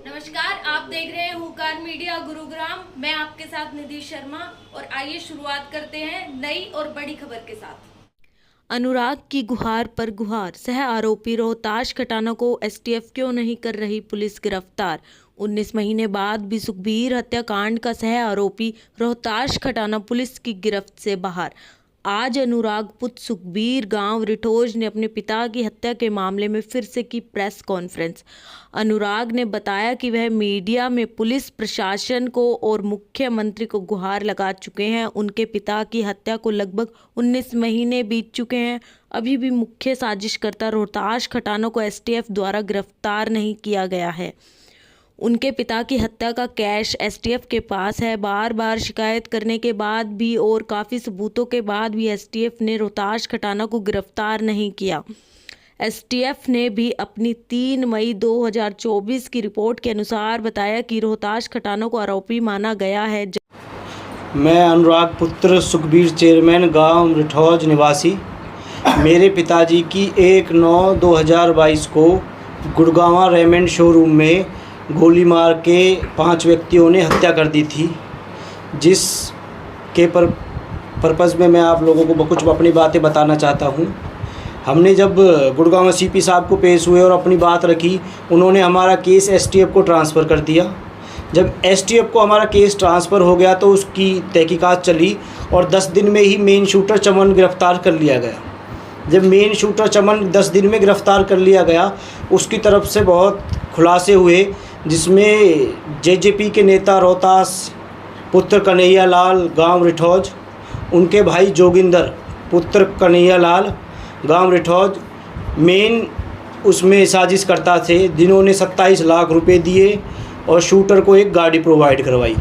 नमस्कार, आप देख रहे हैं हुंकार मीडिया गुरुग्राम। मैं आपके साथ निधि शर्मा और आइए शुरुआत करते हैं नई और बड़ी खबर के साथ। अनुराग की गुहार पर गुहार, सह आरोपी रोहताश खटाना को एसटीएफ क्यों नहीं कर रही पुलिस गिरफ्तार। 19 महीने बाद भी सुखबीर हत्याकांड का सह आरोपी रोहताश खटाना पुलिस की गिरफ्त से बाहर। आज अनुराग पुत्र सुखबीर गांव रिठोज ने अपने पिता की हत्या के मामले में फिर से की प्रेस कॉन्फ्रेंस। अनुराग ने बताया कि वह मीडिया में पुलिस प्रशासन को और मुख्यमंत्री को गुहार लगा चुके हैं। उनके पिता की हत्या को लगभग 19 महीने बीत चुके हैं। अभी भी मुख्य साजिशकर्ता रोहताश खटाना को एसटीएफ द्वारा गिरफ्तार नहीं किया गया है। उनके पिता की हत्या का कैश एसटीएफ के पास है। बार बार शिकायत करने के बाद भी और काफ़ी सबूतों के बाद भी एसटीएफ ने रोहताश खटाना को गिरफ्तार नहीं किया। एसटीएफ ने भी अपनी 3 मई 2024 की रिपोर्ट के अनुसार बताया कि रोहताश खटाना को आरोपी माना गया है। मैं अनुराग पुत्र सुखबीर चेयरमैन गांव रिठौज निवासी। मेरे पिताजी की 1/9/2022 को गुड़गांव रेमंड शोरूम में गोली मार के 5 व्यक्तियों ने हत्या कर दी थी, जिस के पर्पज़ में मैं आप लोगों को कुछ अपनी बातें बताना चाहता हूँ। हमने जब गुड़गांव सीपी साहब को पेश हुए और अपनी बात रखी, उन्होंने हमारा केस एसटीएफ को ट्रांसफ़र कर दिया। जब एसटीएफ को हमारा केस ट्रांसफ़र हो गया तो उसकी तहकीकात चली और 10 दिन में ही मेन शूटर चमन गिरफ़्तार कर लिया गया। जब मेन शूटर चमन 10 दिन में गिरफ़्तार कर लिया गया, उसकी तरफ से बहुत खुलासे हुए, जिसमें जेजेपी के नेता रोहतास पुत्र कन्हैया लाल गाँव रिठौज, उनके भाई जोगिंदर पुत्र कन्हैया लाल गाँव रिठौज मेन उसमें साजिश करता थे, जिन्होंने 27 लाख रुपए दिए और शूटर को एक गाड़ी प्रोवाइड करवाई,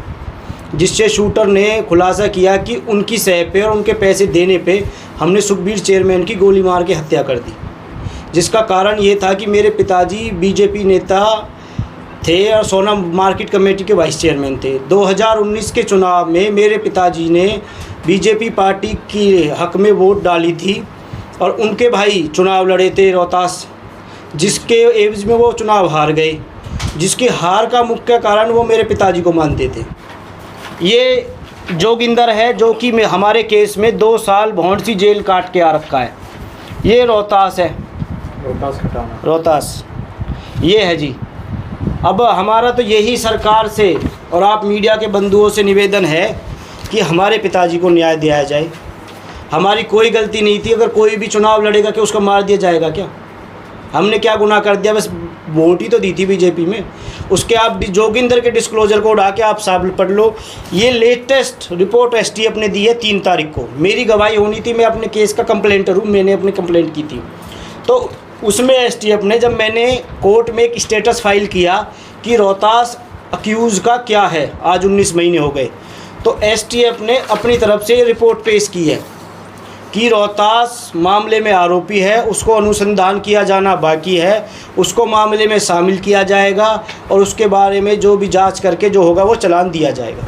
जिससे शूटर ने खुलासा किया कि उनकी सह पे और उनके पैसे देने पे हमने सुखबीर चेयरमैन की गोली मार के हत्या कर दी। जिसका कारण ये था कि मेरे पिताजी बीजेपी नेता थे और सोना मार्केट कमेटी के वाइस चेयरमैन थे। 2019 के चुनाव में मेरे पिताजी ने बीजेपी पार्टी की हक में वोट डाली थी और उनके भाई चुनाव लड़े थे रोहतास, जिसके एवज में वो चुनाव हार गए, जिसकी हार का मुख्य कारण वो मेरे पिताजी को मानते थे। ये जोगिंदर है जो कि हमारे केस में 2 साल भौंडसी जेल काट के आ रखा है। ये रोहतास है, रोहतास खटाना, रोहतास ये है जी। अब हमारा तो यही सरकार से और आप मीडिया के बंधुओं से निवेदन है कि हमारे पिताजी को न्याय दिया जाए। हमारी कोई गलती नहीं थी। अगर कोई भी चुनाव लड़ेगा कि उसको मार दिया जाएगा क्या? हमने क्या गुनाह कर दिया? बस वोट ही तो दी थी बीजेपी में। उसके आप जोगिंदर के डिस्क्लोजर को उड़ा के आप साबित पढ़ लो। ये लेटेस्ट रिपोर्ट एसटीएफ ने दी है 3 तारीख को। मेरी गवाही होनी थी, मैं अपने केस का कंप्लेंटर हूँ, मैंने अपनी कंप्लेंट की थी। तो उसमें एसटीएफ ने, जब मैंने कोर्ट में एक स्टेटस फाइल किया कि रोहतास अक्यूज़ का क्या है, आज 19 महीने हो गए, तो एसटीएफ ने अपनी तरफ से रिपोर्ट पेश की है कि रोहतास मामले में आरोपी है, उसको अनुसंधान किया जाना बाकी है, उसको मामले में शामिल किया जाएगा और उसके बारे में जो भी जांच करके जो होगा वो चालान दिया जाएगा।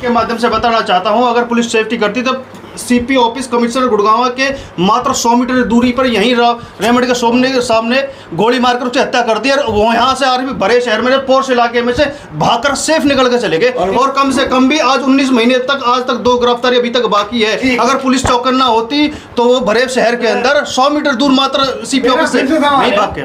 के माध्यम से बताना चाहता हूं, अगर पुलिस सेफ्टी करती तो सीपी ऑफिस कमिश्नर गुड़गांव के मात्र 100 मीटर दूरी पर यहीं रेमंड के सामने गोली मारकर उसकी हत्या कर दी और वो यहाँ से आर्मी बड़े शहर में पोर्स इलाके में से भागकर सेफ निकल के चले गए। और कम से कम भी आज 19 महीने तक आज तक 2 गिरफ्तारी अभी तक बाकी है। अगर पुलिस चौकन्ना होती तो वो भरे शहर के अंदर 100 मीटर दूर मात्र सीपी ऑफिस से नहीं भाग के